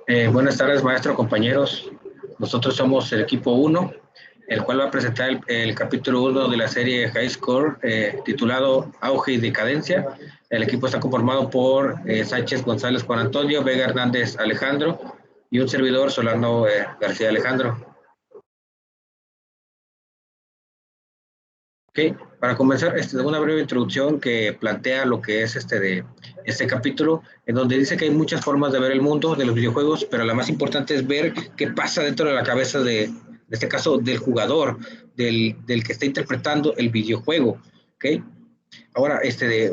Buenas tardes, maestro, compañeros. Nosotros somos el equipo 1, el cual va a presentar el capítulo 1 de la serie High Score, titulado Auge y Decadencia. El equipo está conformado por Sánchez González Juan Antonio, Vega Hernández Alejandro y un servidor, Solano García Alejandro. Ok, para comenzar, una breve introducción que plantea lo que es este capítulo, en donde dice que hay muchas formas de ver el mundo de los videojuegos, pero la más importante es ver qué pasa dentro de la cabeza en este caso, del jugador, del que está interpretando el videojuego. ¿Ok? Ahora,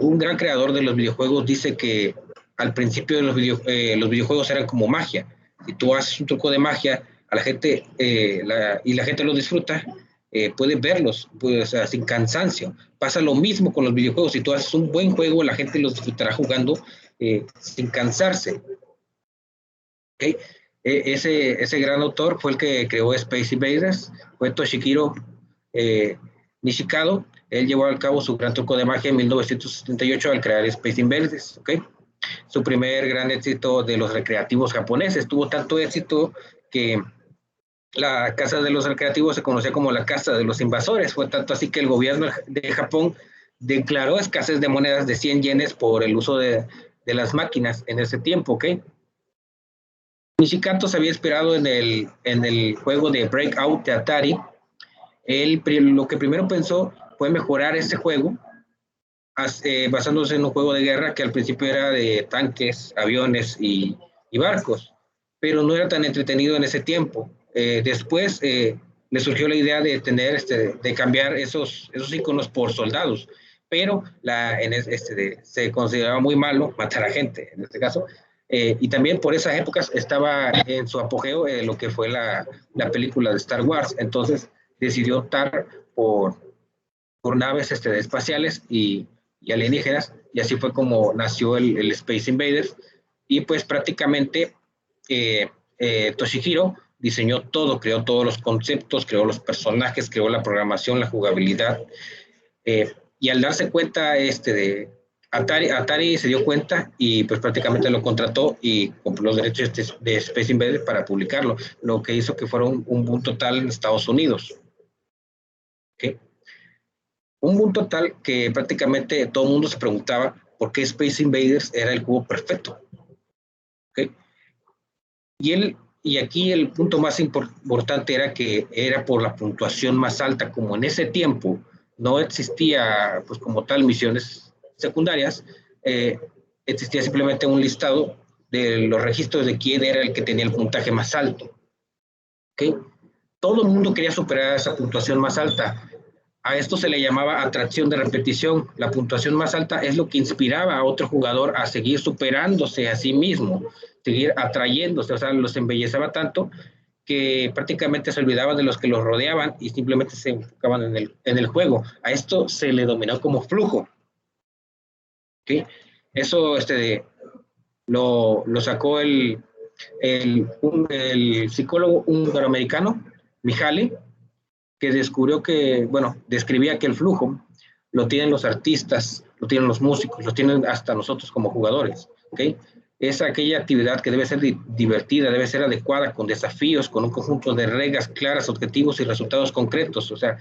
un gran creador de los videojuegos dice que al principio de los videojuegos eran como magia. Si tú haces un truco de magia, a la gente, y la gente lo disfruta, puede verlos pues, o sea, sin cansancio. Pasa lo mismo con los videojuegos. Si tú haces un buen juego, la gente los disfrutará jugando sin cansarse. ¿Okay? Ese gran autor fue el que creó Space Invaders, fue Toshihiro eh, Nishikado. Él llevó a cabo su gran truco de magia en 1978 al crear Space Invaders. ¿Okay? Su primer gran éxito de los recreativos japoneses. Tuvo tanto éxito que la casa de los recreativos se conocía como la casa de los invasores. Fue tanto así que el gobierno de Japón declaró escasez de monedas de 100 yenes por el uso de las máquinas en ese tiempo. ¿Okay? Nishikato se había inspirado en el juego de Breakout de Atari. Él lo que primero pensó fue mejorar ese juego basándose en un juego de guerra que al principio era de tanques, aviones y barcos, pero no era tan entretenido en ese tiempo. Después le surgió la idea de de cambiar esos iconos por soldados, pero se consideraba muy malo matar a gente, en este caso, y también por esas épocas estaba en su apogeo lo que fue la película de Star Wars, entonces decidió optar por naves espaciales y alienígenas, y así fue como nació el Space Invaders, y pues prácticamente Toshihiro diseñó todo, creó todos los conceptos, creó los personajes, creó la programación, la jugabilidad, y al darse cuenta de Atari se dio cuenta y pues prácticamente lo contrató y compró los derechos de Space Invaders para publicarlo, lo que hizo que fuera un boom total en Estados Unidos. ¿Okay? Un boom total que prácticamente todo el mundo se preguntaba por qué Space Invaders era el juego perfecto. ¿Okay? Y aquí el punto más importante era que era por la puntuación más alta, como en ese tiempo no existía pues como tal misiones secundarias, existía simplemente un listado de los registros de quién era el que tenía el puntaje más alto. ¿Okay? Todo el mundo quería superar esa puntuación más alta. A esto se le llamaba atracción de repetición. La puntuación más alta es lo que inspiraba a otro jugador a seguir superándose a sí mismo, seguir atrayéndose, o sea, los embelleceba tanto que prácticamente se olvidaban de los que los rodeaban y simplemente se enfocaban en el juego. A esto se le denominó como flujo. ¿Okay? Eso lo sacó el psicólogo húngaro-americano, Mihaly, que descubrió que, bueno, describía que el flujo lo tienen los artistas, lo tienen los músicos, lo tienen hasta nosotros como jugadores, ¿ok? Es aquella actividad que debe ser divertida, debe ser adecuada, con desafíos, con un conjunto de reglas claras, objetivos y resultados concretos, o sea,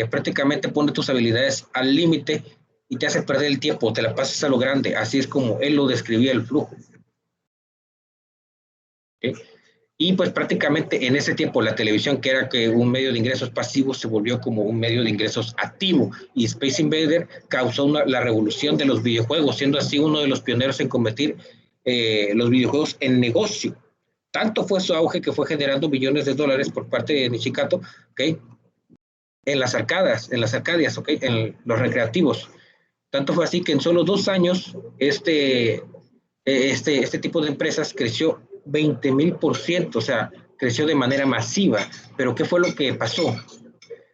prácticamente pone tus habilidades al límite y te hace perder el tiempo, te la pasas a lo grande, así es como él lo describía el flujo. ¿Okay? Y pues prácticamente en ese tiempo la televisión, que era que un medio de ingresos pasivos, se volvió como un medio de ingresos activo. Y Space Invader causó la revolución de los videojuegos, siendo así uno de los pioneros en convertir los videojuegos en negocio. Tanto fue su auge que fue generando millones de dólares por parte de Nishikato, ¿okay? En las arcadias, ¿okay? En los recreativos. Tanto fue así que en solo 2 años este tipo de empresas creció 20,000%, o sea, creció de manera masiva. Pero ¿qué fue lo que pasó?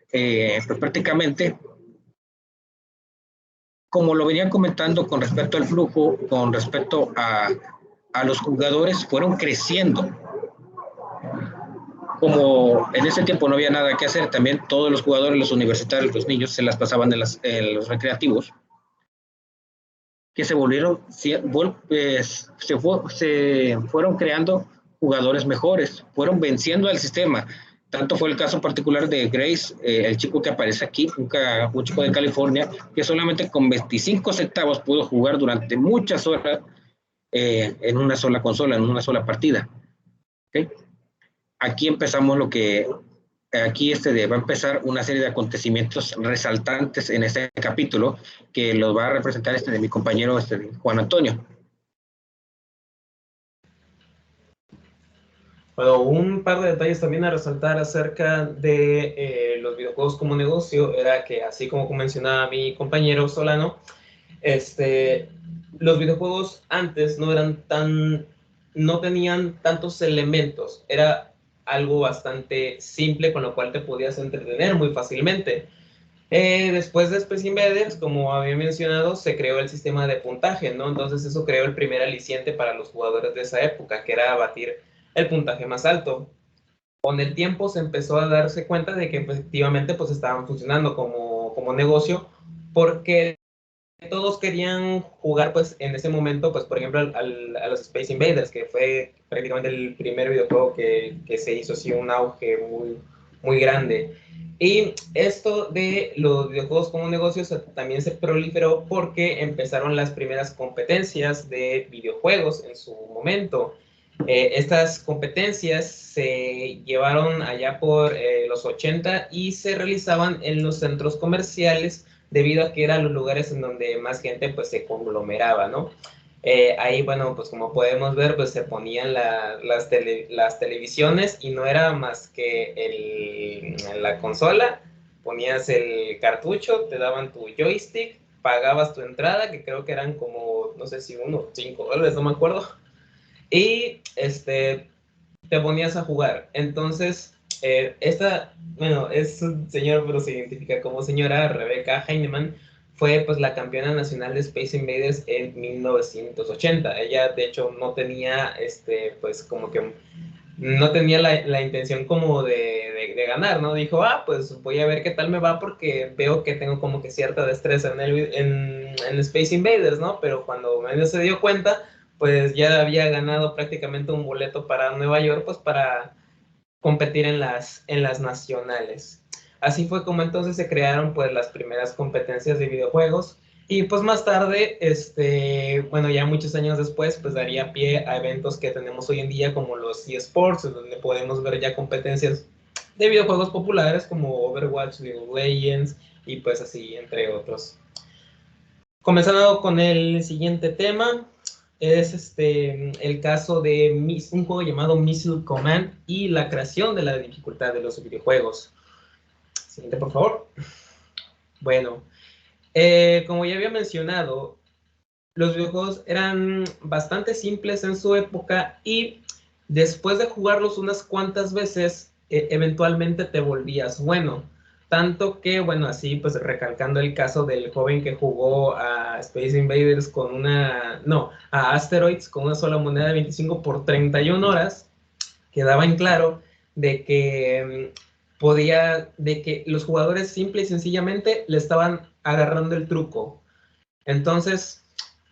Pues prácticamente, como lo venían comentando con respecto al flujo, con respecto a los jugadores, fueron creciendo. Como en ese tiempo no había nada que hacer, también todos los jugadores, los universitarios, los niños, se las pasaban en los recreativos, que se volvieron, se fueron creando jugadores mejores, fueron venciendo al sistema. Tanto fue el caso particular de Grace, el chico que aparece aquí, un chico de California, que solamente con 25 centavos pudo jugar durante muchas horas en una sola consola, en una sola partida. ¿Okay? Aquí empezamos aquí va a empezar una serie de acontecimientos resaltantes en este capítulo que los va a representar de mi compañero Juan Antonio. Bueno, un par de detalles también a resaltar acerca de los videojuegos como negocio era que, así como mencionaba mi compañero Solano, los videojuegos antes no tenían tantos elementos, era algo bastante simple con lo cual te podías entretener muy fácilmente. Después de Space Invaders, como había mencionado, se creó el sistema de puntaje, ¿no? Entonces eso creó el primer aliciente para los jugadores de esa época, que era batir el puntaje más alto. Con el tiempo se empezó a darse cuenta de que efectivamente pues estaban funcionando como negocio, porque todos querían jugar pues en ese momento, pues por ejemplo a los Space Invaders, que fue prácticamente el primer videojuego que se hizo así un auge muy, muy grande. Y esto de los videojuegos como negocios también se proliferó porque empezaron las primeras competencias de videojuegos en su momento. Estas competencias se llevaron allá por los 80 y se realizaban en los centros comerciales debido a que eran los lugares en donde más gente pues se conglomeraba, ¿no? Ahí, bueno, pues como podemos ver, pues se ponían las televisiones y no era más que la consola, ponías el cartucho, te daban tu joystick, pagabas tu entrada, que creo que eran como, no sé si unos $5, no me acuerdo, y te ponías a jugar. Entonces, bueno, es un señor, pero se identifica como señora Rebecca Heinemann, fue pues la campeona nacional de Space Invaders en 1980. Ella, de hecho, no tenía, pues como que no tenía la intención como de ganar, ¿no? Dijo, pues voy a ver qué tal me va porque veo que tengo como que cierta destreza en Space Invaders, ¿no? Pero cuando medio se dio cuenta, pues ya había ganado prácticamente un boleto para Nueva York, pues para competir en las nacionales. Así fue como entonces se crearon pues las primeras competencias de videojuegos y pues más tarde, bueno, ya muchos años después, pues daría pie a eventos que tenemos hoy en día como los eSports, donde podemos ver ya competencias de videojuegos populares como Overwatch, League of Legends y pues así, entre otros. Comenzando con el siguiente tema, es el caso de un juego llamado Missile Command y la creación de la dificultad de los videojuegos. Siguiente, por favor. Bueno, como ya había mencionado, los videojuegos eran bastante simples en su época y después de jugarlos unas cuantas veces, eventualmente te volvías bueno. Tanto que, bueno, así pues recalcando el caso del joven que jugó a Space Invaders a Asteroids con una sola moneda de 25 por 31 horas, quedaba en claro de que de que los jugadores simple y sencillamente le estaban agarrando el truco. Entonces,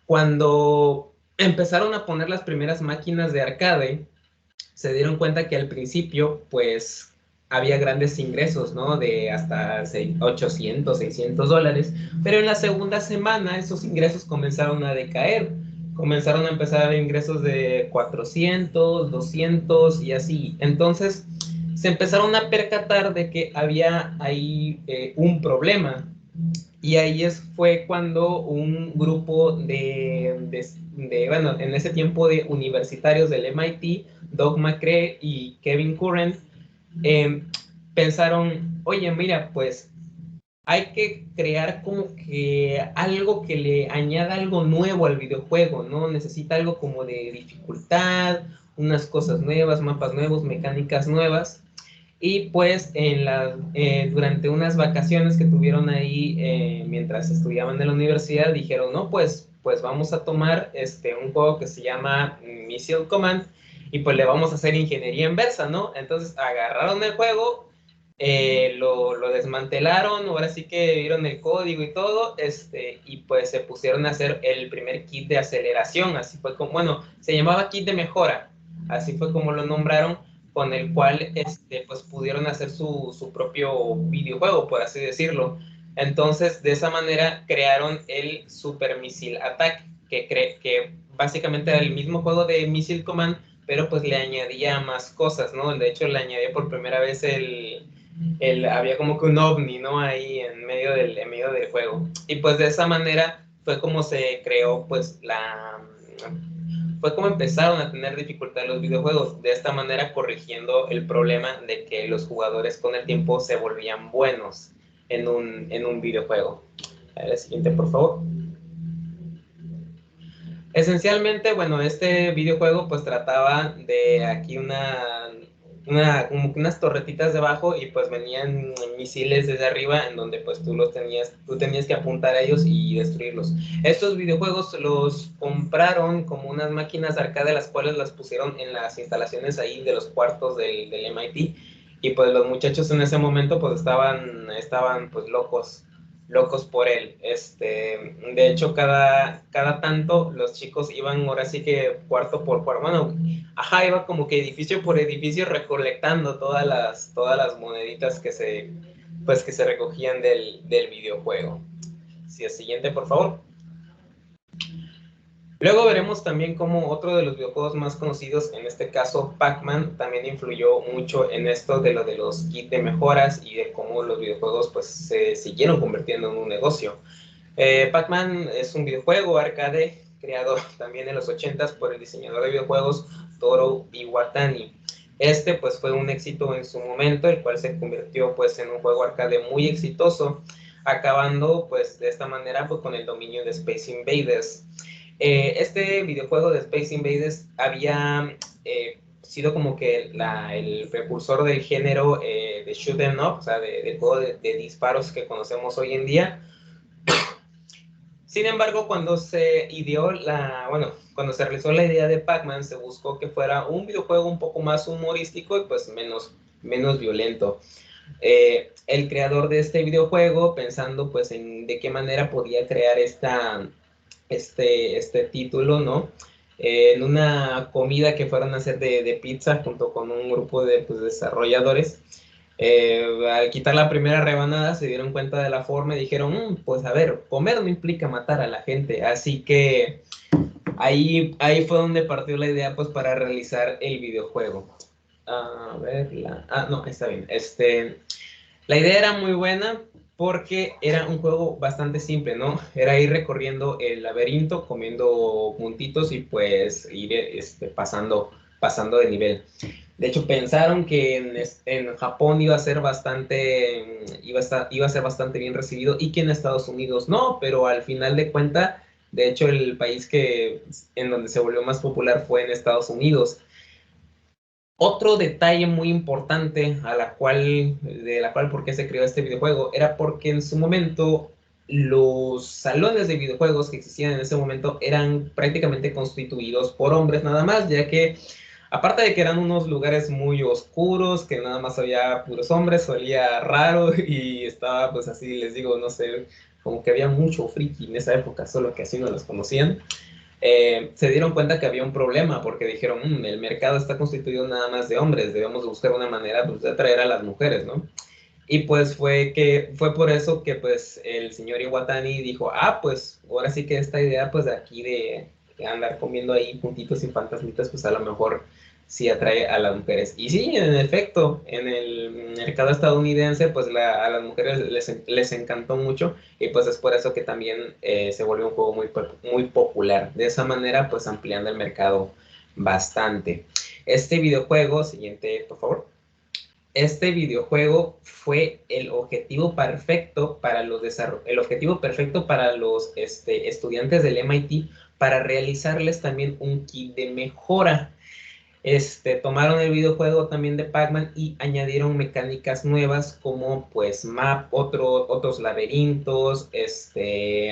cuando empezaron a poner las primeras máquinas de arcade, se dieron cuenta que al principio, pues, había grandes ingresos, ¿no? De hasta 800, $600, pero en la segunda semana esos ingresos comenzaron a decaer. Comenzaron a empezar a haber ingresos de 400, 200 y así. Entonces, se empezaron a percatar de que había ahí un problema. Y ahí fue cuando un grupo bueno, en ese tiempo de universitarios del MIT, Doug McRae y Kevin Curran, pensaron, oye, mira, pues hay que crear como que algo que le añada algo nuevo al videojuego, ¿no? Necesita algo como de dificultad, unas cosas nuevas, mapas nuevos, mecánicas nuevas. Y pues durante unas vacaciones que tuvieron ahí mientras estudiaban en la universidad, dijeron, no, pues vamos a tomar un juego que se llama Missile Command y pues le vamos a hacer ingeniería inversa, ¿no? Entonces agarraron el juego, lo desmantelaron, ahora sí que vieron el código y todo, y pues se pusieron a hacer el primer kit de aceleración, así fue como, bueno, se llamaba kit de mejora. así fue como lo nombraron, con el cual pues pudieron hacer su propio videojuego, por así decirlo. Entonces, de esa manera crearon el Super Missile Attack, que básicamente era el mismo juego de Missile Command, pero pues le añadía más cosas, ¿no? De hecho, le añadía por primera vez había como que un ovni, ¿no? Ahí en medio del juego. Y pues de esa manera fue como se creó, pues, fue como empezaron a tener dificultad los videojuegos, de esta manera corrigiendo el problema de que los jugadores con el tiempo se volvían buenos en un videojuego. A ver, el siguiente, por favor. Esencialmente, bueno, este videojuego pues trataba de aquí como unas torretitas debajo y pues venían misiles desde arriba en donde pues tú tenías que apuntar a ellos y destruirlos. Estos videojuegos los compraron como unas máquinas arcade, las cuales las pusieron en las instalaciones ahí de los cuartos del MIT, y pues los muchachos en ese momento pues estaban pues locos por él. De hecho, cada tanto los chicos iban ahora sí que cuarto por cuarto, bueno, iba como que edificio por edificio recolectando todas las moneditas que se recogían del videojuego. Sí, el siguiente, por favor. Luego veremos también cómo otro de los videojuegos más conocidos, en este caso Pac-Man, también influyó mucho en esto de los kits de mejoras y de cómo los videojuegos pues se siguieron convirtiendo en un negocio. Pac-Man es un videojuego arcade creado también en los 80s por el diseñador de videojuegos Toru Iwatani. Pues fue un éxito en su momento, el cual se convirtió pues en un juego arcade muy exitoso, acabando pues de esta manera pues, con el dominio de Space Invaders. Este videojuego de Space Invaders había sido como que el precursor del género de shoot 'em up, o sea, del juego de disparos que conocemos hoy en día. Sin embargo, cuando se cuando se realizó la idea de Pac-Man, se buscó que fuera un videojuego un poco más humorístico y pues menos violento. El creador de este videojuego, pensando pues en de qué manera podía crear este título, ¿no? En una comida que fueron a hacer de pizza junto con un grupo de pues, desarrolladores. Al quitar la primera rebanada se dieron cuenta de la forma y dijeron, pues a ver, comer no implica matar a la gente, así que ahí fue donde partió la idea pues para realizar el videojuego. A ver, no, está bien. La idea era muy buena porque era un juego bastante simple, ¿no? Era ir recorriendo el laberinto, comiendo puntitos y pues ir pasando de nivel. De hecho, pensaron que en Japón iba a ser iba a ser bastante bien recibido y que en Estados Unidos no, pero al final de cuentas, de hecho, el país en donde se volvió más popular fue en Estados Unidos. Otro detalle muy importante de la cual por qué se creó este videojuego era porque en su momento los salones de videojuegos que existían en ese momento eran prácticamente constituidos por hombres nada más, ya que aparte de que eran unos lugares muy oscuros, que nada más había puros hombres, olía raro y estaba pues así, les digo, no sé, como que había mucho friki en esa época, solo que así no los conocían. Se dieron cuenta que había un problema porque dijeron, el mercado está constituido nada más de hombres, debemos buscar una manera pues, de atraer a las mujeres, ¿no? Y pues fue por eso que pues el señor Iwatani dijo, pues ahora sí que esta idea pues de aquí de andar comiendo ahí puntitos y fantasmitas pues a lo mejor sí atrae a las mujeres. Y sí, en efecto, en el mercado estadounidense pues a las mujeres les encantó mucho y pues es por eso que también se volvió un juego muy popular. De esa manera pues ampliando el mercado bastante. Este videojuego, siguiente por favor. Este videojuego fue el objetivo perfecto para los estudiantes del MIT para realizarles también un kit de mejora. Tomaron el videojuego también de Pac-Man y añadieron mecánicas nuevas como pues otros laberintos,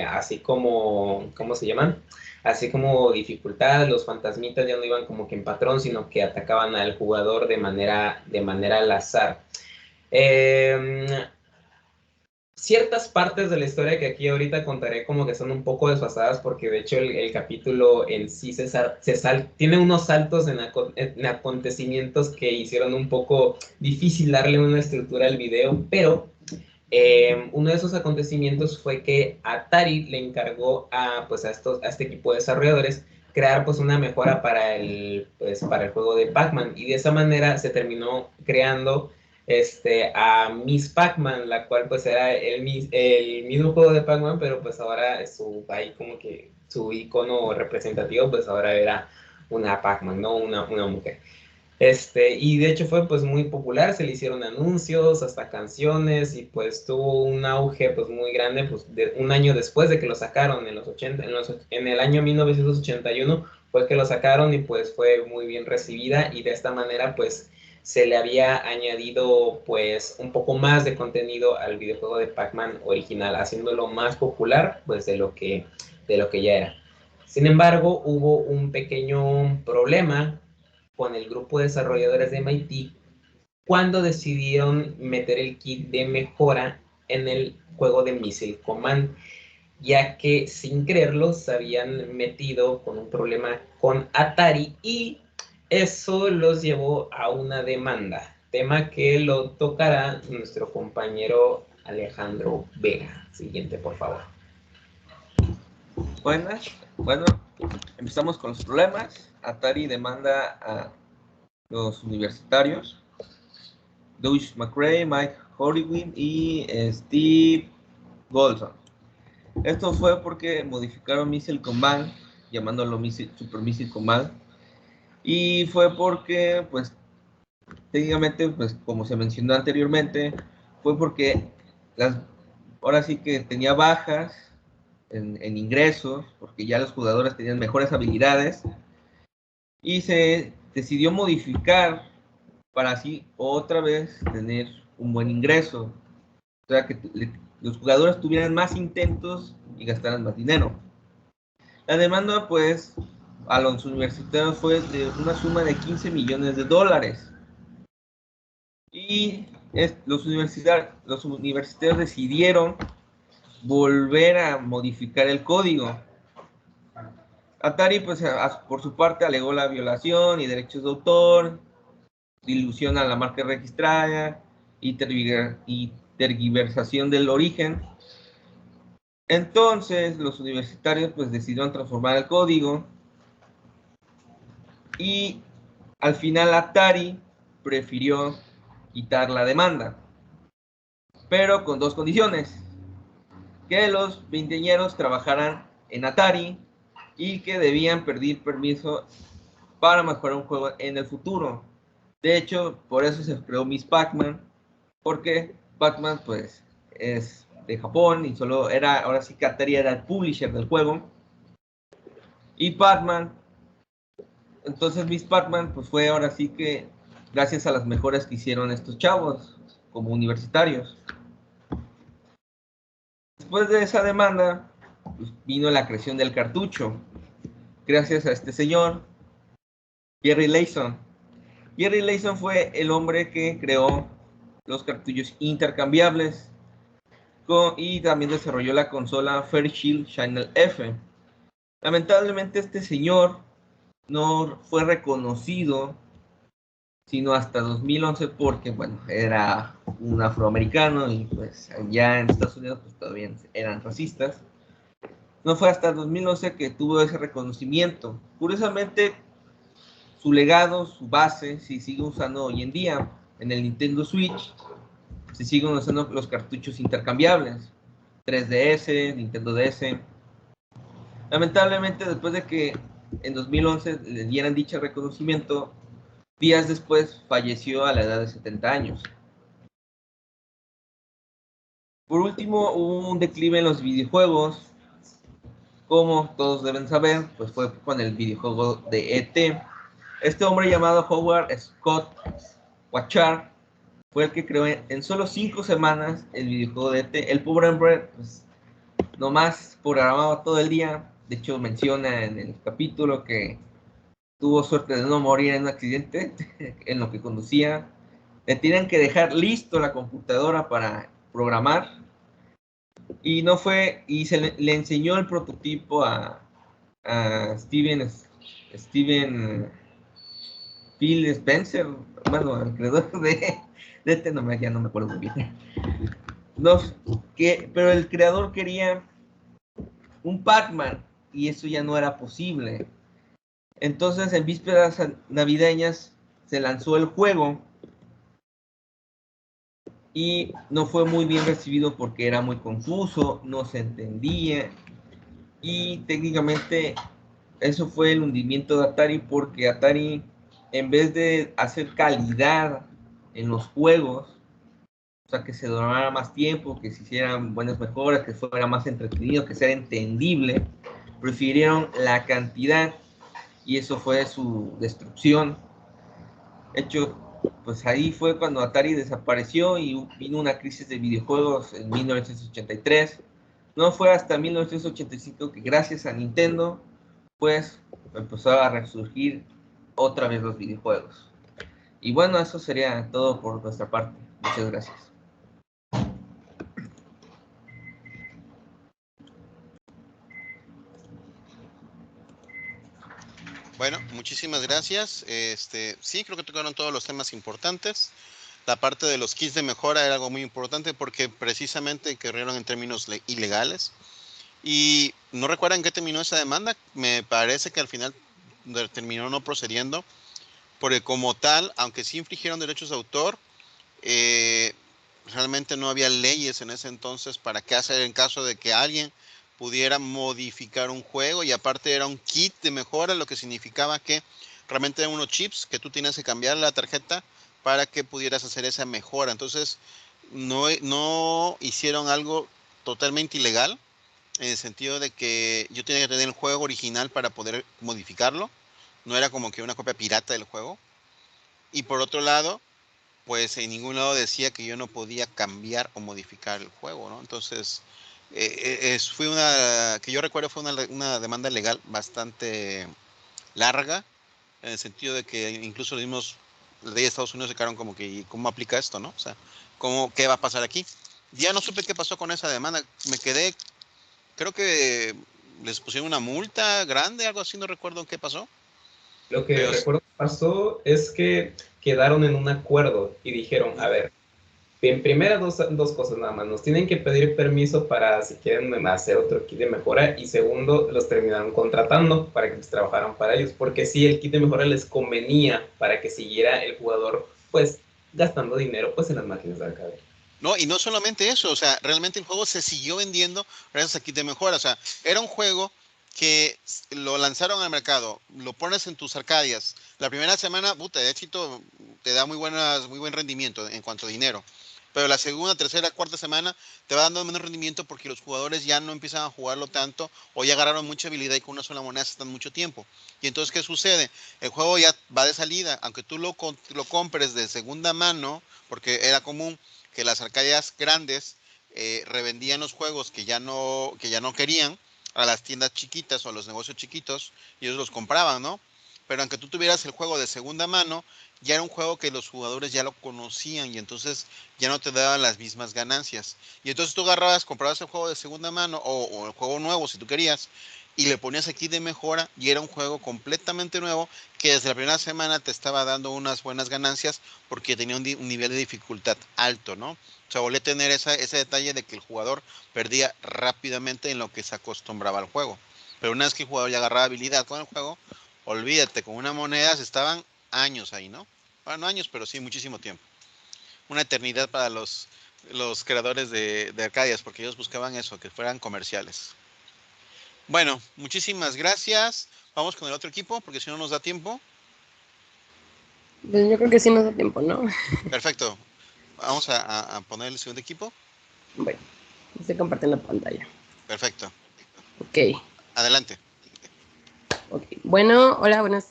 así como, ¿cómo se llaman? Así como dificultad, los fantasmitas ya no iban como que en patrón, sino que atacaban al jugador de manera al azar. ciertas partes de la historia que aquí ahorita contaré como que son un poco desfasadas, porque de hecho el capítulo en sí tiene unos saltos en acontecimientos que hicieron un poco difícil darle una estructura al video, pero uno de esos acontecimientos fue que Atari le encargó a este equipo de desarrolladores crear pues una mejora para el juego de Pac-Man, y de esa manera se terminó creando a Miss Pac-Man, la cual pues era el mismo juego de Pac-Man, pero pues ahora ahí como que su icono representativo pues ahora era una Pac-Man, no una mujer. Y de hecho fue pues muy popular, se le hicieron anuncios, hasta canciones, y pues tuvo un auge pues muy grande, pues un año después de que lo sacaron, en el año 1981 fue que lo sacaron, y pues fue muy bien recibida, y de esta manera pues se le había añadido pues un poco más de contenido al videojuego de Pac-Man original, haciéndolo más popular pues de lo que ya era. Sin embargo, hubo un pequeño problema con el grupo de desarrolladores de MIT cuando decidieron meter el kit de mejora en el juego de Missile Command, ya que sin creerlo se habían metido con un problema con Atari, y eso los llevó a una demanda, tema que lo tocará nuestro compañero Alejandro Vega. Siguiente, por favor. Buenas, bueno, empezamos con los problemas. Atari demanda a los universitarios, Doug McRae, Mike Horwitz y Steve Golson. Esto fue porque modificaron Missile Command, llamándolo Super Missile Command, y fue porque, pues, técnicamente, pues, como se mencionó anteriormente, fue porque ahora sí que tenía bajas en ingresos, porque ya los jugadores tenían mejores habilidades, y se decidió modificar para así otra vez tener un buen ingreso, o sea que los jugadores tuvieran más intentos y gastaran más dinero. La demanda pues a los universitarios fue de una suma de $15 millones, y los universitarios decidieron volver a modificar el código. Atari, pues, por su parte, alegó la violación y derechos de autor, dilución a la marca registrada y tergiversación del origen. Entonces, los universitarios, pues, decidieron transformar el código, y al final Atari prefirió quitar la demanda, pero con dos condiciones: que los veinteañeros trabajaran en Atari y que debían pedir permiso para mejorar un juego en el futuro. De hecho, por eso se creó Miss Pac-Man, porque Pac-Man pues es de Japón y solo era, ahora sí que Atari era el publisher del juego. Y Pac-Man, entonces Miss Pac-Man pues fue ahora sí que gracias a las mejoras que hicieron estos chavos como universitarios. Después de esa demanda, pues, vino la creación del cartucho, gracias a este señor, Jerry Layson. Jerry Layson fue el hombre que creó los cartuchos intercambiables y también desarrolló la consola Fairchild Channel F. Lamentablemente este señor no fue reconocido sino hasta 2011 porque, bueno, era un afroamericano y pues allá en Estados Unidos pues todavía eran racistas. No fue hasta 2011 que tuvo ese reconocimiento. Curiosamente, su legado, su base, se sigue usando hoy en día. En el Nintendo Switch se siguen usando los cartuchos intercambiables, 3DS, Nintendo DS. Lamentablemente, después de que en 2011 le dieran dicho reconocimiento, días después falleció a la edad de 70 años. Por último, hubo un declive en los videojuegos. Como todos deben saber, pues fue con el videojuego de E.T. Este hombre llamado Howard Scott Wachter fue el que creó en solo 5 semanas el videojuego de E.T. El pobre hombre, pues, nomás programaba todo el día. De hecho, menciona en el capítulo que tuvo suerte de no morir en un accidente en lo que conducía. Le tenían que dejar listo la computadora para programar, Y no fue, y le enseñó el prototipo a Steven Phil Spencer, bueno, el creador de este nombre, ya no me acuerdo muy bien. No, pero el creador quería un Pac-Man y eso ya no era posible. Entonces, en vísperas navideñas se lanzó el juego y no fue muy bien recibido porque era muy confuso, no se entendía y técnicamente eso fue el hundimiento de Atari, porque Atari, en vez de hacer calidad en los juegos, o sea, que se durara más tiempo, que se hicieran buenas mejoras, que fuera más entretenido, que sea entendible, prefirieron la cantidad y eso fue su destrucción. De hecho, pues ahí fue cuando Atari desapareció y vino una crisis de videojuegos en 1983. No fue hasta 1985 que gracias a Nintendo, pues empezó a resurgir otra vez los videojuegos. Y bueno, eso sería todo por nuestra parte. Muchas gracias. Bueno, muchísimas gracias. Sí, creo que tocaron todos los temas importantes. La parte de los kits de mejora era algo muy importante porque precisamente corrieron en términos ilegales. Y no recuerdan qué terminó esa demanda. Me parece que al final terminó no procediendo, porque como tal, aunque sí infringieron derechos de autor, realmente no había leyes en ese entonces para qué hacer en caso de que alguien pudiera modificar un juego, y aparte era un kit de mejora, lo que significaba que realmente eran unos chips que tú tienes que cambiar la tarjeta para que pudieras hacer esa mejora. Entonces no hicieron algo totalmente ilegal, en el sentido de que yo tenía que tener el juego original para poder modificarlo. No era como que una copia pirata del juego. Y por otro lado, pues en ningún lado decía que yo no podía cambiar o modificar el juego, ¿no? Entonces, fue que yo recuerdo fue una demanda legal bastante larga, en el sentido de que incluso los mismos leyes de Estados Unidos se quedaron como que, ¿cómo aplica esto, no? O sea, ¿qué va a pasar aquí? Ya no supe qué pasó con esa demanda, me quedé, creo que les pusieron una multa grande, algo así, no recuerdo qué pasó. Lo que Pero recuerdo que pasó es que quedaron en un acuerdo y dijeron, a ver, en primera dos cosas nada más, nos tienen que pedir permiso para si quieren hacer otro kit de mejora, y segundo, los terminaron contratando para que trabajaran para ellos, porque sí, el kit de mejora les convenía para que siguiera el jugador pues gastando dinero pues en las máquinas de arcade. no, y no solamente eso, o sea, realmente el juego se siguió vendiendo gracias a kit de mejora. O sea, era un juego que lo lanzaron al mercado, lo pones en tus arcadias. La primera semana, puta, de éxito, te da muy buen rendimiento en cuanto a dinero. Pero la segunda, tercera, cuarta semana te va dando menos rendimiento porque los jugadores ya no empiezan a jugarlo tanto o ya agarraron mucha habilidad y con una sola moneda se están mucho tiempo. Y entonces, ¿qué sucede? El juego ya va de salida, aunque tú lo compres de segunda mano, porque era común que las arcadias grandes revendían los juegos que ya no querían a las tiendas chiquitas o a los negocios chiquitos, y ellos los compraban, ¿no? Pero aunque tú tuvieras el juego de segunda mano, ya era un juego que los jugadores ya lo conocían y entonces ya no te daban las mismas ganancias. Y entonces tú comprabas el juego de segunda mano o el juego nuevo si tú querías, y le ponías aquí de mejora y era un juego completamente nuevo que desde la primera semana te estaba dando unas buenas ganancias porque tenía un nivel de dificultad alto, ¿no? O sea, volví a tener ese detalle de que el jugador perdía rápidamente en lo que se acostumbraba al juego. Pero una vez que el jugador ya agarraba habilidad con el juego, olvídate, con una moneda se estaban años ahí, ¿no? Bueno, no años, pero sí muchísimo tiempo. Una eternidad para los creadores de arcadias, porque ellos buscaban eso, que fueran comerciales. Bueno, muchísimas gracias. Vamos con el otro equipo, porque si no nos da tiempo. Pues yo creo que sí nos da tiempo, ¿no? Perfecto. Vamos a poner el segundo equipo. Bueno, estoy compartiendo pantalla. Perfecto. Ok. Adelante. Okay. Bueno, hola, buenas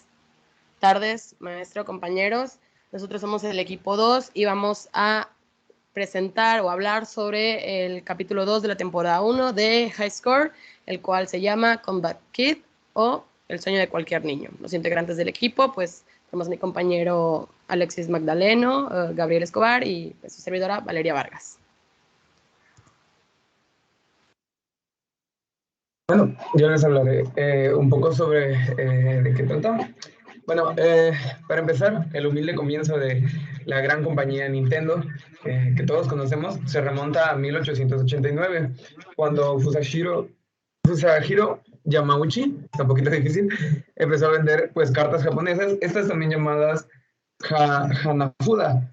tardes, maestro, compañeros. Nosotros somos el equipo 2 y vamos a presentar o hablar sobre el capítulo 2 de la temporada 1 de High Score, el cual se llama Combat Kid o El sueño de cualquier niño. Los integrantes del equipo, pues, tenemos a mi compañero Alexis Magdaleno, Gabriel Escobar y pues, su servidora Valeria Vargas. Bueno, yo les hablaré un poco sobre de qué trata. Bueno, para empezar, el humilde comienzo de la gran compañía Nintendo, que todos conocemos, se remonta a 1889, cuando Fusahiro Yamauchi, está un poquito difícil, empezó a vender pues cartas japonesas, estas también llamadas Hanafuda.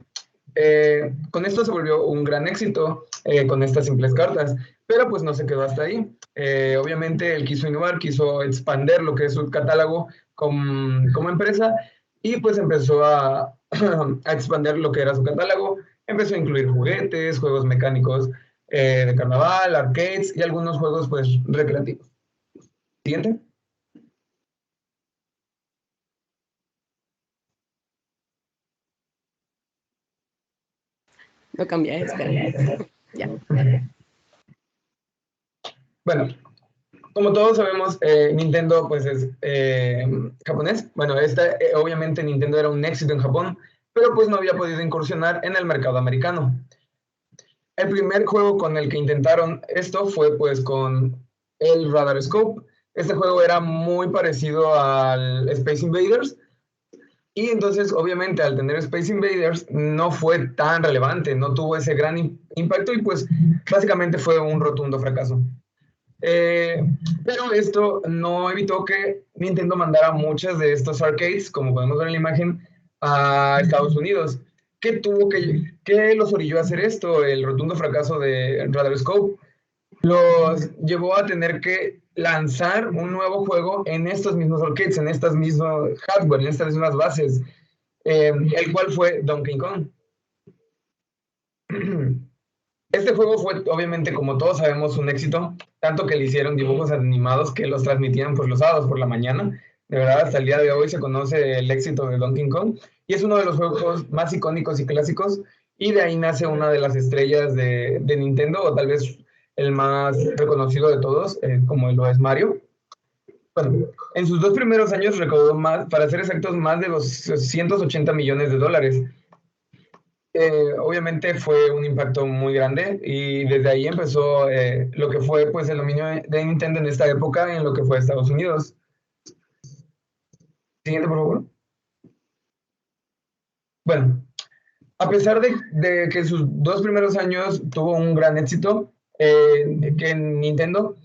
Con esto se volvió un gran éxito con estas simples cartas, pero pues no se quedó hasta ahí. Obviamente él quiso innovar, quiso expander lo que es su catálogo como empresa y pues empezó a expander lo que era su catálogo. Empezó a incluir juguetes, juegos mecánicos de carnaval, arcades y algunos juegos pues recreativos. Siguiente. Lo cambié, espera. Ya. Bueno, como todos sabemos, Nintendo pues es japonés. Bueno, obviamente Nintendo era un éxito en Japón, pero pues no había podido incursionar en el mercado americano. El primer juego con el que intentaron esto fue pues con el Radar Scope. Este juego era muy parecido al Space Invaders y entonces obviamente al tener Space Invaders no fue tan relevante, no tuvo ese gran impacto y pues básicamente fue un rotundo fracaso. Pero esto no evitó que Nintendo mandara muchas de estos arcades, como podemos ver en la imagen, a Estados Unidos. ¿Qué los orilló a hacer esto? El rotundo fracaso de Radar Scope los llevó a tener que lanzar un nuevo juego en estos mismos arcades, en estas mismas hardware, en estas mismas bases, el cual fue Donkey Kong. Este juego fue, obviamente, como todos sabemos, un éxito, tanto que le hicieron dibujos animados que los transmitían pues, los sábados por la mañana. De verdad, hasta el día de hoy se conoce el éxito de Donkey Kong y es uno de los juegos más icónicos y clásicos y de ahí nace una de las estrellas de Nintendo, o tal vez el más reconocido de todos, como lo es Mario. Bueno, en sus 2 primeros años recaudó más, para ser exactos, más de 280 millones de dólares. Obviamente fue un impacto muy grande y desde ahí empezó lo que fue pues el dominio de Nintendo en esta época en lo que fue Estados Unidos. Siguiente, por favor. Bueno, a pesar de que sus 2 primeros años tuvo un gran éxito, que en Nintendo,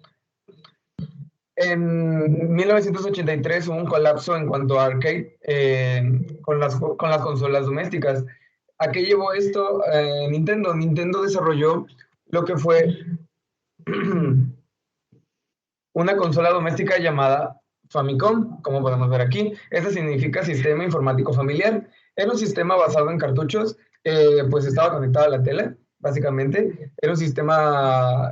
en 1983 hubo un colapso en cuanto a arcade con las consolas domésticas. ¿A qué llevó esto Nintendo? Nintendo desarrolló lo que fue una consola doméstica llamada Famicom, como podemos ver aquí. Este significa Sistema Informático Familiar. Era un sistema basado en cartuchos, pues estaba conectado a la tele, básicamente. Era un sistema,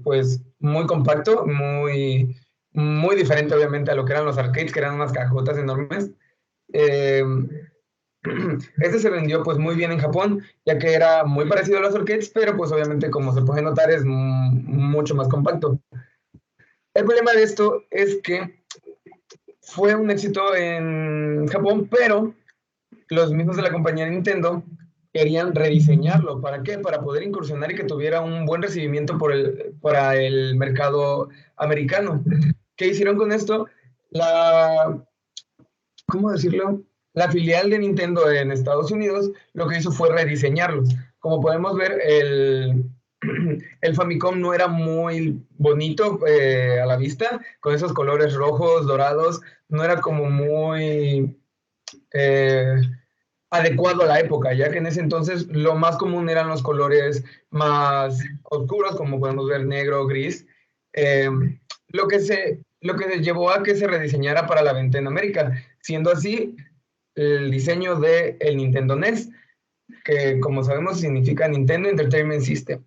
pues, muy compacto, muy diferente, obviamente, a lo que eran los arcades, que eran unas cajotas enormes. Eh, Este se vendió pues muy bien en Japón, ya que era muy parecido a los arcades, pero pues obviamente como se puede notar es mucho más compacto. El problema de esto es que fue un éxito en Japón, pero los mismos de la compañía Nintendo querían rediseñarlo. ¿Para qué? Para poder incursionar y que tuviera un buen recibimiento para el mercado americano. ¿Qué hicieron con esto? ¿Cómo decirlo? La filial de Nintendo en Estados Unidos lo que hizo fue rediseñarlo. Como podemos ver, el Famicom no era muy bonito a la vista, con esos colores rojos, dorados, no era como muy adecuado a la época, ya que en ese entonces lo más común eran los colores más oscuros, como podemos ver negro, gris, eh, lo que llevó a que se rediseñara para la venta en América, siendo así el diseño del Nintendo NES, que como sabemos significa Nintendo Entertainment System.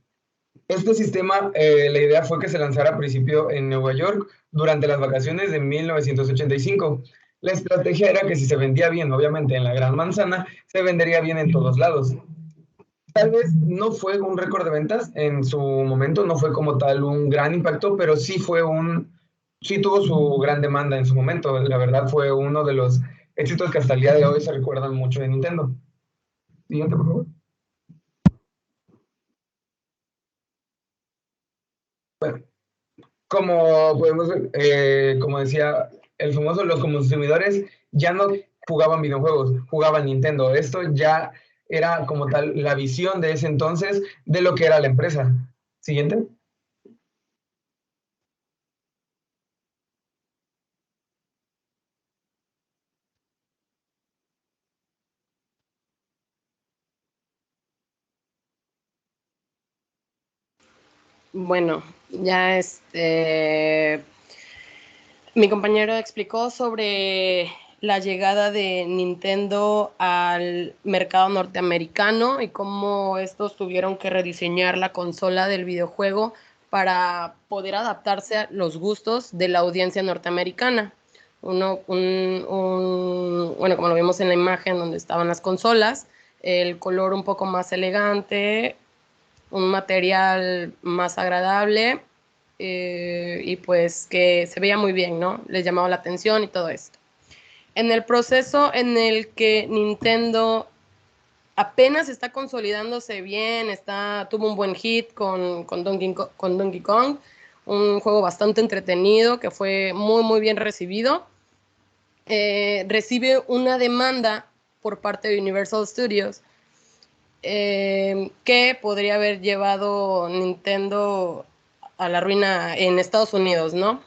Este sistema, la idea fue que se lanzara a principio en Nueva York durante las vacaciones de 1985. La estrategia era que si se vendía bien, obviamente en la Gran Manzana, se vendería bien en todos lados. Tal vez no fue un récord de ventas en su momento, no fue como tal un gran impacto, pero sí tuvo su gran demanda en su momento. La verdad fue uno de los éxitos que hasta el día de hoy se recuerdan mucho de Nintendo. Siguiente, por favor. Bueno, como podemos ver, como decía el famoso, los consumidores ya no jugaban videojuegos, jugaban Nintendo. Esto ya era como tal la visión de ese entonces de lo que era la empresa. Siguiente. Bueno, ya mi compañero explicó sobre la llegada de Nintendo al mercado norteamericano y cómo estos tuvieron que rediseñar la consola del videojuego para poder adaptarse a los gustos de la audiencia norteamericana. Bueno, como lo vimos en la imagen donde estaban las consolas, el color un poco más elegante, un material más agradable y pues que se veía muy bien, ¿no? Les llamaba la atención y todo esto. En el proceso en el que Nintendo apenas está consolidándose bien, tuvo un buen hit con Donkey Kong, un juego bastante entretenido que fue muy, muy bien recibido. Recibe una demanda por parte de Universal Studios que podría haber llevado Nintendo a la ruina en Estados Unidos, ¿no?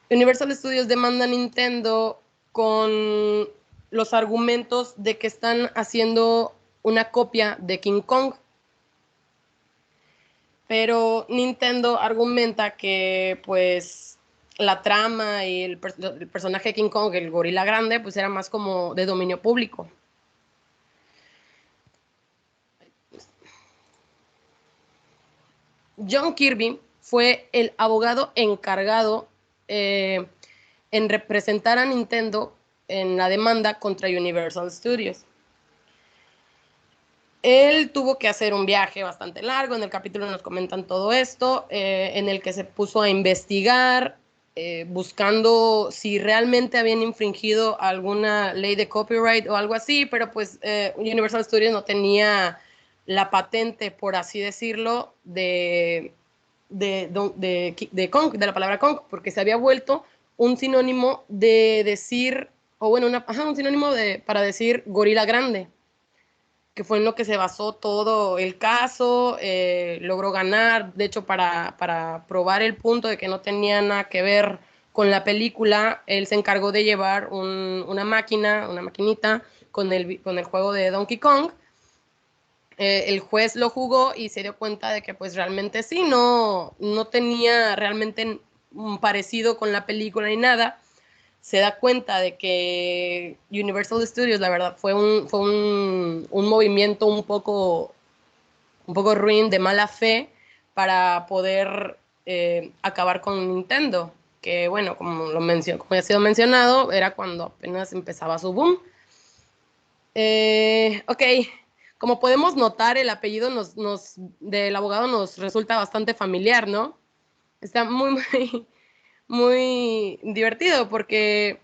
Universal Studios demanda a Nintendo con los argumentos de que están haciendo una copia de King Kong. Pero Nintendo argumenta que pues la trama y el personaje de King Kong, el gorila grande, pues era más como de dominio público. John Kirby fue el abogado encargado en representar a Nintendo en la demanda contra Universal Studios. Él tuvo que hacer un viaje bastante largo, en el capítulo nos comentan todo esto, en el que se puso a investigar, buscando si realmente habían infringido alguna ley de copyright o algo así, pero pues Universal Studios no tenía la patente, por así decirlo, de Kong, de la palabra Kong, porque se había vuelto un sinónimo de decir, o bueno, un sinónimo para decir gorila grande, que fue en lo que se basó todo el caso, logró ganar, de hecho para probar el punto de que no tenía nada que ver con la película, él se encargó de llevar una maquinita con el juego de Donkey Kong. El juez lo jugó y se dio cuenta de que pues realmente sí, no tenía realmente un parecido con la película ni nada. Se da cuenta de que Universal Studios, la verdad, fue un movimiento un poco ruin, de mala fe, para poder acabar con Nintendo, que bueno, como ya ha sido mencionado, era cuando apenas empezaba su boom. Ok, como podemos notar, el apellido del abogado nos resulta bastante familiar, ¿no? Está muy, muy, muy divertido porque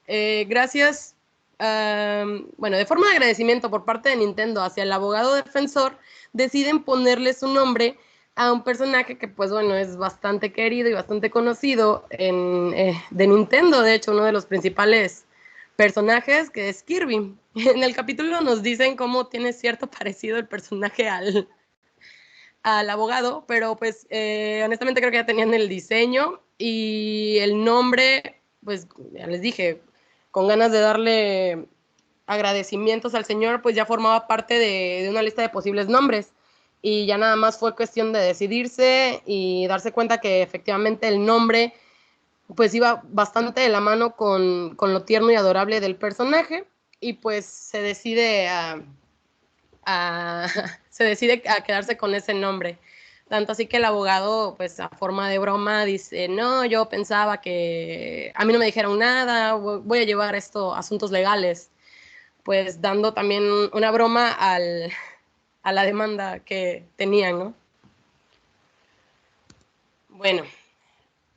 gracias, de forma de agradecimiento por parte de Nintendo hacia el abogado defensor, deciden ponerle su nombre a un personaje que, pues bueno, es bastante querido y bastante conocido de Nintendo, de hecho, uno de los principales personajes, que es Kirby. En el capítulo nos dicen cómo tiene cierto parecido el personaje al abogado, pero pues honestamente creo que ya tenían el diseño y el nombre, pues ya les dije, con ganas de darle agradecimientos al señor, pues ya formaba parte de una lista de posibles nombres y ya nada más fue cuestión de decidirse y darse cuenta que efectivamente el nombre pues iba bastante de la mano con lo tierno y adorable del personaje y pues se decide se decide a quedarse con ese nombre. Tanto así que el abogado, pues a forma de broma, dice, no, yo pensaba que a mí no me dijeron nada, voy a llevar esto a asuntos legales, pues dando también una broma a la demanda que tenían, ¿no? Bueno,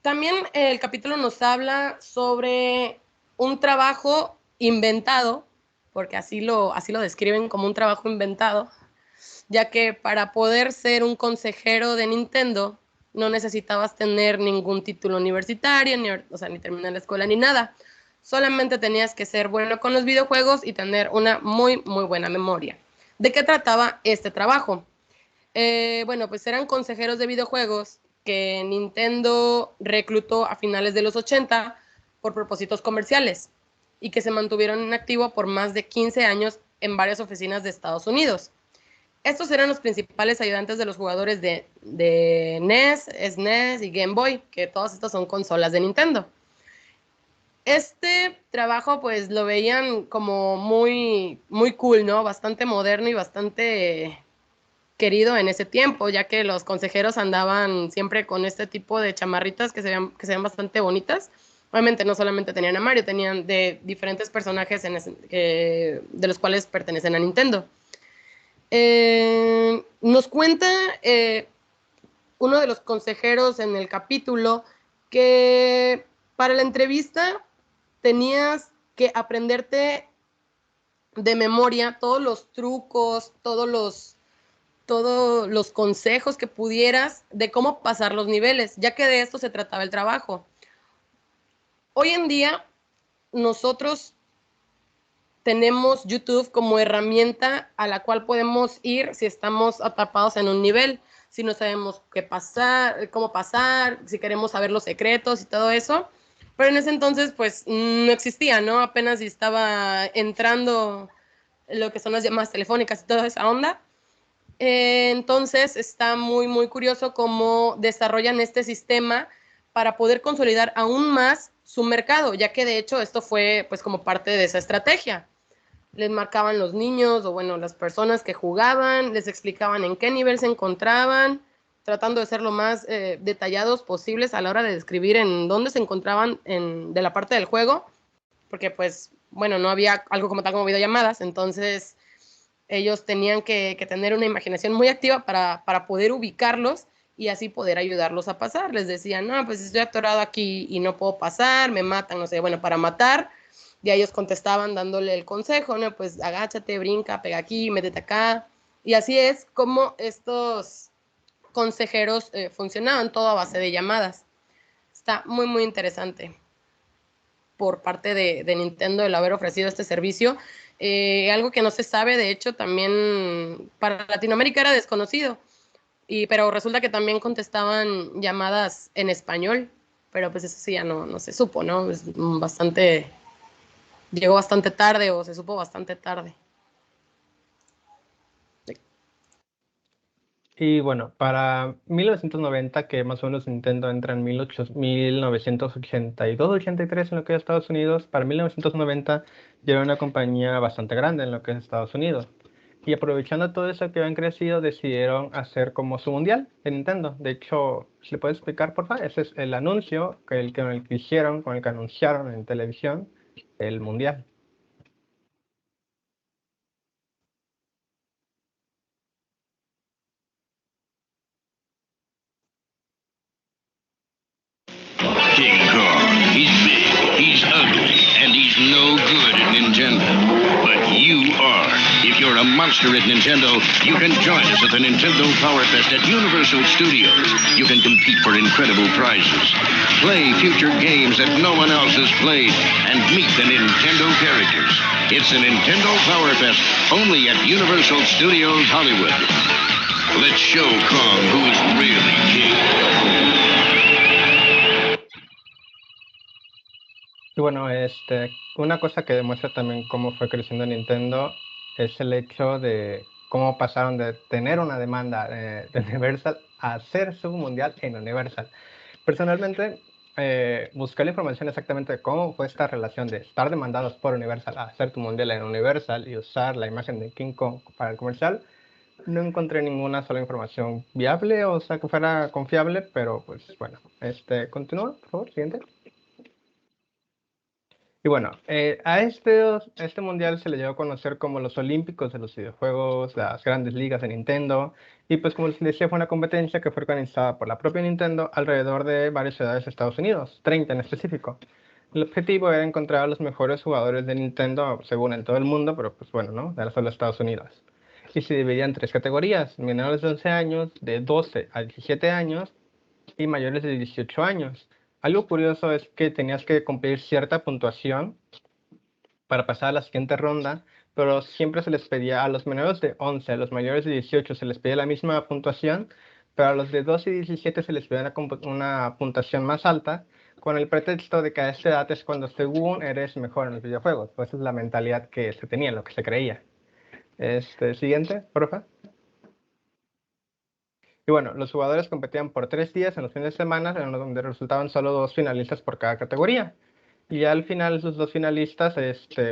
también el capítulo nos habla sobre un trabajo inventado, porque así lo describen como un trabajo inventado, ya que para poder ser un consejero de Nintendo No necesitabas tener ningún título universitario, ni terminar la escuela, ni nada. Solamente tenías que ser bueno con los videojuegos y tener una muy, muy buena memoria. ¿De qué trataba este trabajo? Bueno, pues eran consejeros de videojuegos que Nintendo reclutó a finales de los 80 por propósitos comerciales y que se mantuvieron en activo por más de 15 años en varias oficinas de Estados Unidos. Estos eran los principales ayudantes de los jugadores de NES, SNES y Game Boy, que todas estas son consolas de Nintendo. Este trabajo pues lo veían como muy, muy cool, ¿no? Bastante moderno y bastante querido en ese tiempo, ya que los consejeros andaban siempre con este tipo de chamarritas que se vean bastante bonitas. Obviamente no solamente tenían a Mario, tenían de diferentes personajes de los cuales pertenecen a Nintendo. Nos cuenta uno de los consejeros en el capítulo que para la entrevista tenías que aprenderte de memoria todos los trucos, todos los consejos que pudieras de cómo pasar los niveles, ya que de esto se trataba el trabajo. Hoy en día, nosotros tenemos YouTube como herramienta a la cual podemos ir si estamos atrapados en un nivel, si no sabemos qué pasar, cómo pasar, si queremos saber los secretos y todo eso. Pero en ese entonces, pues, no existía, ¿no? Apenas estaba entrando lo que son las llamadas telefónicas y toda esa onda. Entonces, está muy, muy curioso cómo desarrollan este sistema para poder consolidar aún más su mercado, ya que de hecho esto fue pues como parte de esa estrategia. Les marcaban los niños o bueno, las personas que jugaban, les explicaban en qué nivel se encontraban, tratando de ser lo más detallados posibles a la hora de describir en dónde se encontraban de la parte del juego, porque pues bueno, no había algo como tal como videollamadas, entonces ellos tenían que tener una imaginación muy activa para poder ubicarlos y así poder ayudarlos a pasar. Les decían, no, pues estoy atorado aquí y no puedo pasar, me matan, no sé, bueno, para matar, y ellos contestaban dándole el consejo, no, pues agáchate, brinca, pega aquí, métete acá, y así es como estos consejeros funcionaban, todo a base de llamadas. Está muy, muy interesante por parte de Nintendo el haber ofrecido este servicio. Algo que no se sabe, de hecho, también para Latinoamérica era desconocido, pero resulta que también contestaban llamadas en español, pero pues eso sí ya no se supo, ¿no? Es llegó bastante tarde o se supo bastante tarde. Y bueno, para 1990, que más o menos Nintendo entra en 1982-83 en lo que es Estados Unidos, para 1990 ya era una compañía bastante grande en lo que es Estados Unidos. Y aprovechando todo eso que habían crecido, decidieron hacer como su mundial de Nintendo. De hecho, ¿se le puede explicar, por favor? Ese es el anuncio con el que hicieron, con el que anunciaron en televisión el mundial. King Kong. He's big, he's ugly, and he's no good at Nintendo. But you are. If you're a monster at Nintendo, you can join us at the Nintendo Power Fest at Universal Studios. You can compete for incredible prizes, play future games that no one else has played, and meet the Nintendo characters. It's the Nintendo Power Fest, only at Universal Studios Hollywood. Let's show Kong who's really king. Y bueno, una cosa que demuestra también cómo fue creciendo Nintendo es el hecho de cómo pasaron de tener una demanda de Universal a hacer su mundial en Universal. Personalmente, busqué la información exactamente de cómo fue esta relación de estar demandados por Universal a hacer tu mundial en Universal y usar la imagen de King Kong para el comercial. No encontré ninguna sola información viable, o sea, que fuera confiable, pero pues bueno, continúa, por favor, siguiente. Y bueno, a este mundial se le llegó a conocer como los Olímpicos de los videojuegos, las grandes ligas de Nintendo, y pues como les decía, fue una competencia que fue organizada por la propia Nintendo alrededor de varias ciudades de Estados Unidos, 30 en específico. El objetivo era encontrar a los mejores jugadores de Nintendo, según en todo el mundo, pero pues bueno, ¿no? Era solo Estados Unidos. Y se dividía en tres categorías: menores de 11 años, de 12 a 17 años y mayores de 18 años. Algo curioso es que tenías que cumplir cierta puntuación para pasar a la siguiente ronda, pero siempre se les pedía a los menores de 11, a los mayores de 18 se les pedía la misma puntuación, pero a los de 12 y 17 se les pedía una puntuación más alta, con el pretexto de que a esta edad es cuando según eres mejor en los videojuegos. Pues esa es la mentalidad que se tenía, lo que se creía. Siguiente, porfa. Y bueno, los jugadores competían por 3 días en los fines de semana, en donde resultaban solo 2 finalistas por cada categoría. Y al final esos 2 finalistas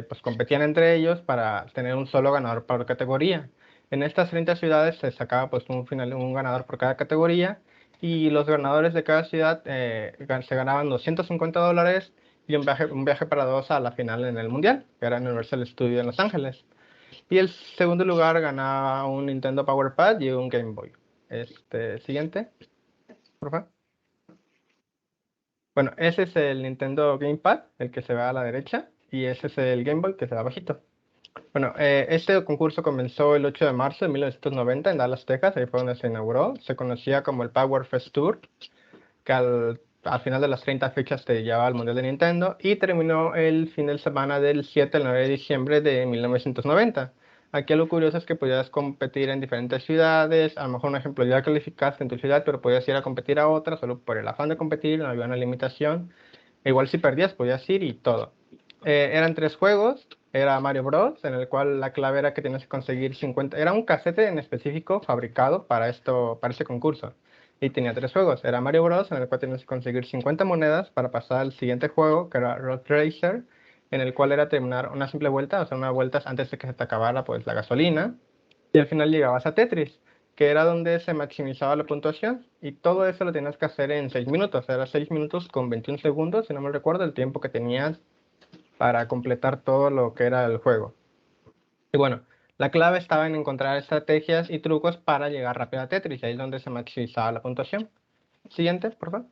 pues competían entre ellos para tener un solo ganador por categoría. En estas 30 ciudades se sacaba pues un ganador por cada categoría, y los ganadores de cada ciudad se ganaban $250 y un viaje para 2 a la final en el Mundial, que era en Universal Studios en Los Ángeles. Y el segundo lugar ganaba un Nintendo Power Pad y un Game Boy. Siguiente, por favor. Bueno, ese es el Nintendo Gamepad, el que se ve a la derecha, y ese es el Game Boy que se ve abajito. Bueno, este concurso comenzó el 8 de marzo de 1990 en Dallas, Texas, ahí fue donde se inauguró. Se conocía como el Power Fest Tour, que al final de las 30 fechas te llevaba al Mundial de Nintendo, y terminó el fin de semana del 7 al 9 de diciembre de 1990. Aquí lo curioso es que podías competir en diferentes ciudades. A lo mejor, un ejemplo, ya calificaste en tu ciudad, pero podías ir a competir a otra solo por el afán de competir, no había una limitación. Igual si perdías podías ir y todo. Eran 3 juegos. Era Mario Bros, en el cual la clave era que tenías que conseguir 50. Era un casete en específico fabricado para este concurso. Y tenía 3 juegos. Era Mario Bros, en el cual tenías que conseguir 50 monedas para pasar al siguiente juego, que era Road Racer, en el cual era terminar una simple vuelta, o sea, una vuelta antes de que se te acabara pues la gasolina. Y al final llegabas a Tetris, que era donde se maximizaba la puntuación. Y todo eso lo tenías que hacer en 6 minutos. Era 6 minutos con 21 segundos, si no me recuerdo, el tiempo que tenías para completar todo lo que era el juego. Y bueno, la clave estaba en encontrar estrategias y trucos para llegar rápido a Tetris, ahí es donde se maximizaba la puntuación. Siguiente, por favor.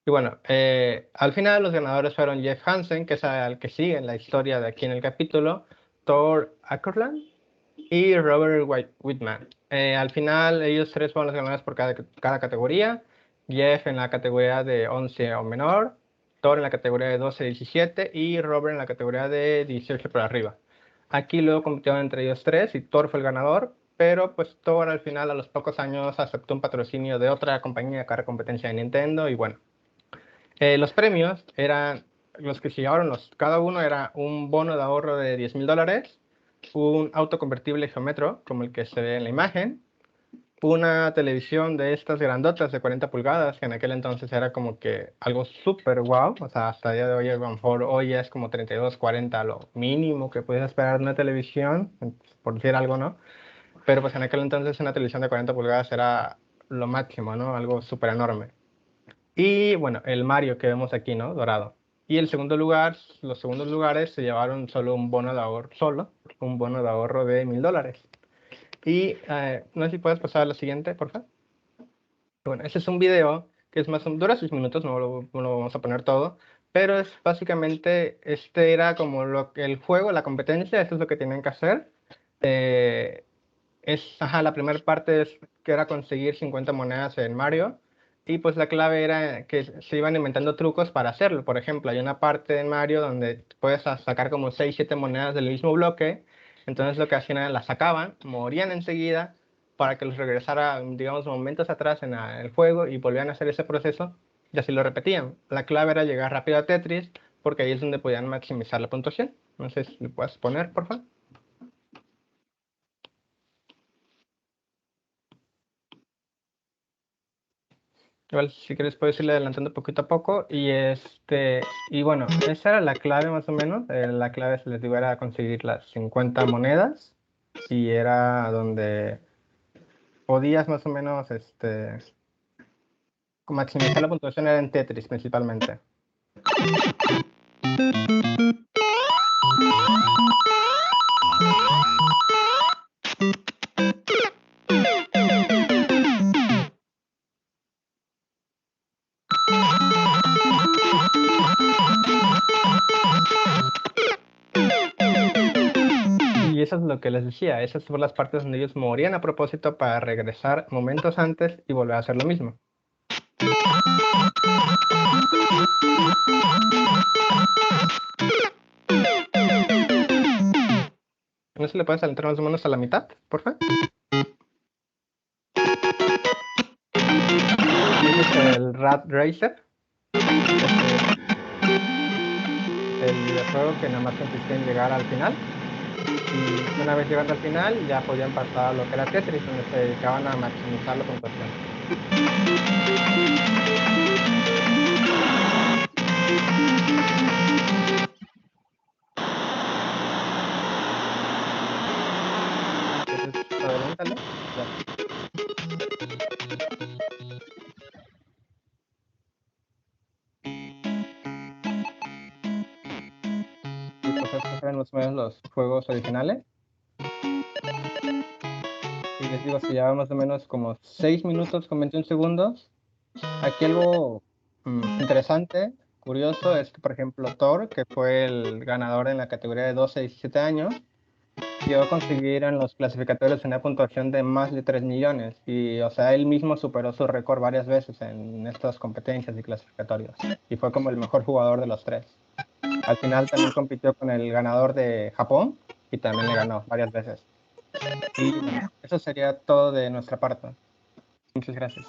Y bueno, al final los ganadores fueron Jeff Hansen, que es el que sigue en la historia de aquí en el capítulo, Thor Ackerland y Robert Whitman. Al final ellos 3 fueron los ganadores por cada categoría. Jeff en la categoría de 11 o menor, Thor en la categoría de 12 a 17 y Robert en la categoría de 18 para arriba. Aquí luego compitieron entre ellos 3 y Thor fue el ganador, pero pues Thor al final a los pocos años aceptó un patrocinio de otra compañía que era competencia de Nintendo y bueno. Los premios eran los que se llevaron, cada uno era un bono de ahorro de $10,000, un auto convertible Geometro, como el que se ve en la imagen, una televisión de estas grandotas de 40 pulgadas, que en aquel entonces era como que algo súper guau, o sea, hasta el día de hoy, a lo mejor hoy ya es como 32, 40, lo mínimo que puedes esperar de una televisión, por decir algo, ¿no? Pero pues en aquel entonces una televisión de 40 pulgadas era lo máximo, ¿no? Algo súper enorme. Y bueno, el Mario que vemos aquí, ¿no? Dorado. Y los segundos lugares se llevaron solo un bono de ahorro de $1,000. Y no sé si puedes pasar a la siguiente, por favor. Bueno, ese es un video que es dura 6 minutos, no lo vamos a poner todo, pero es básicamente, era como el juego, la competencia, esto es lo que tienen que hacer. La primera parte que era conseguir 50 monedas en Mario. Y pues la clave era que se iban inventando trucos para hacerlo. Por ejemplo, hay una parte en Mario donde puedes sacar como 6, 7 monedas del mismo bloque. Entonces lo que hacían era las sacaban, morían enseguida para que los regresara, digamos, momentos atrás en el juego y volvían a hacer ese proceso y así lo repetían. La clave era llegar rápido a Tetris porque ahí es donde podían maximizar la puntuación. No sé si le puedes poner, por favor. Igual, si quieres puedes irle adelantando poquito a poco y bueno, esa era la clave más o menos. La clave, se les digo, era conseguir las 50 monedas y era donde podías más o menos maximizar la puntuación era en Tetris principalmente. Y Y eso es lo que les decía, esas son las partes donde ellos morían a propósito para regresar momentos antes y volver a hacer lo mismo. ¿No se le puede saltar más o menos a la mitad, por favor? Ese es el Rat Racer. El videojuego que nada más consistía en llegar al final. Y una vez llegando al final, ya podían pasar a lo que era Tetris, donde se dedicaban a maximizar la puntuación. Entonces, adelántale. Ya. Y pues estos eran más o menos los juegos originales. Y les digo, si lleva más o menos como 6 minutos con 21 segundos. Aquí algo interesante, curioso, es que, por ejemplo, Thor, que fue el ganador en la categoría de 12 a 17 años, llegó a conseguir en los clasificatorios una puntuación de más de 3 millones. Y, o sea, él mismo superó su récord varias veces en estas competencias y clasificatorios. Y fue como el mejor jugador de los tres. Al final también compitió con el ganador de Japón y también le ganó varias veces. Y bueno, eso sería todo de nuestra parte. Muchas gracias.